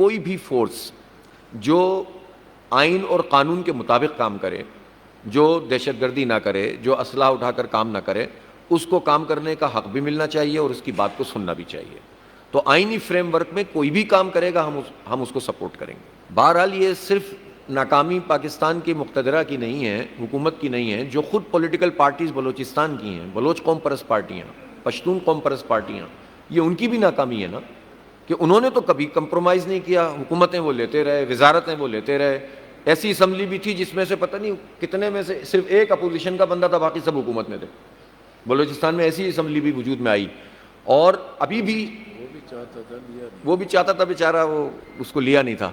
کوئی بھی فورس جو آئین اور قانون کے مطابق کام کرے، جو دہشت گردی نہ کرے، جو اسلحہ اٹھا کر کام نہ کرے، اس کو کام کرنے کا حق بھی ملنا چاہیے اور اس کی بات کو سننا بھی چاہیے۔ تو آئینی فریم ورک میں کوئی بھی کام کرے گا ہم اس کو سپورٹ کریں گے۔ بہرحال یہ صرف ناکامی پاکستان کی مقتدرہ کی نہیں ہے، حکومت کی نہیں ہے، جو خود پولیٹیکل پارٹیز بلوچستان کی ہیں، بلوچ قوم پرست پارٹیاں، پشتون قوم پرست پارٹیاں، یہ ان کی بھی ناکامی ہے نا، کہ انہوں نے تو کبھی کمپرومائز نہیں کیا، حکومتیں وہ لیتے رہے، وزارتیں وہ لیتے رہے۔ ایسی اسمبلی بھی تھی جس میں سے پتہ نہیں کتنے میں سے صرف ایک اپوزیشن کا بندہ تھا، باقی سب حکومت میں تھے۔ بلوچستان میں ایسی اسمبلی بھی وجود میں آئی، اور ابھی بھی وہ بھی چاہتا تھا بیچارہ، وہ اس کو لیا نہیں تھا،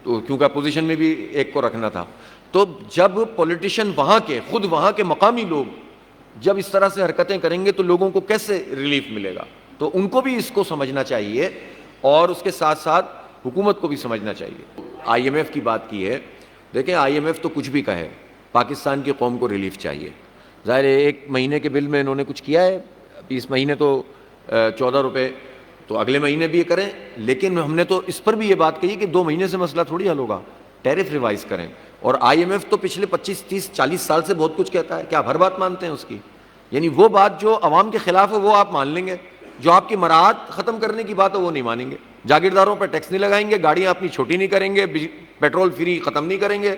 تو کیونکہ اپوزیشن میں بھی ایک کو رکھنا تھا۔ تو جب پولیٹیشین وہاں کے خود وہاں کے مقامی لوگ جب اس طرح سے حرکتیں کریں گے تو لوگوں کو کیسے ریلیف ملے گا؟ تو ان کو بھی اس کو سمجھنا چاہیے، اور اس کے ساتھ ساتھ حکومت کو بھی سمجھنا چاہیے۔ آئی ایم ایف کی بات کی ہے، دیکھیں آئی ایم ایف تو کچھ بھی کہے، پاکستان کی قوم کو ریلیف چاہیے۔ ظاہر ہے 1 مہینے کے بل میں انہوں نے کچھ کیا ہے، اس مہینے تو 14 روپے، تو اگلے مہینے بھی یہ کریں، لیکن ہم نے تو اس پر بھی یہ بات کہی کہ 2 مہینے سے مسئلہ تھوڑی حل ہوگا، ٹیرف ریوائز کریں۔ اور آئی ایم ایف تو پچھلے 25 30 40 سال سے بہت کچھ کہتا ہے، کیا آپ ہر بات مانتے ہیں اس کی؟ یعنی وہ بات جو عوام کے خلاف ہے وہ آپ مان لیں گے، جو آپ کی مراعات ختم کرنے کی بات ہے وہ نہیں مانیں گے۔ جاگیرداروں پر ٹیکس نہیں لگائیں گے، گاڑیاں اپنی چھوٹی نہیں کریں گے، پیٹرول فری ختم نہیں کریں گے،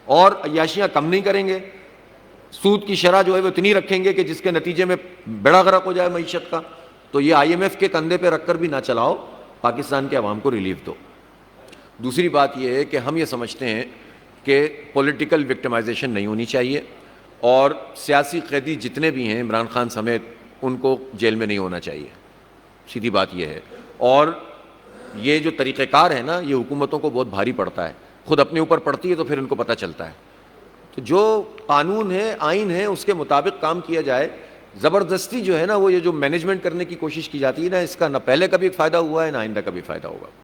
اور عیاشیاں کم نہیں کریں گے، سود کی شرح جو ہے وہ اتنی رکھیں گے کہ جس کے نتیجے میں بیڑا غرق ہو جائے معیشت کا۔ تو یہ آئی ایم ایف کے کندھے پہ رکھ کر بھی نہ چلاؤ، پاکستان کے عوام کو ریلیف دو۔ دوسری بات یہ ہے کہ ہم یہ سمجھتے ہیں کہ پولیٹیکل وکٹمائزیشن نہیں ہونی چاہیے، اور سیاسی قیدی جتنے بھی ہیں عمران خان سمیت ان کو جیل میں نہیں ہونا چاہیے، سیدھی بات یہ ہے۔ اور یہ جو طریقہ کار ہے نا، یہ حکومتوں کو بہت بھاری پڑتا ہے، خود اپنے اوپر پڑتی ہے تو پھر ان کو پتہ چلتا ہے۔ تو جو قانون ہے، آئین ہے، اس کے مطابق کام کیا جائے۔ زبردستی جو ہے نا، وہ یہ جو مینجمنٹ کرنے کی کوشش کی جاتی ہے نا، اس کا نہ پہلے کبھی فائدہ ہوا ہے نہ آئندہ کبھی فائدہ ہوگا۔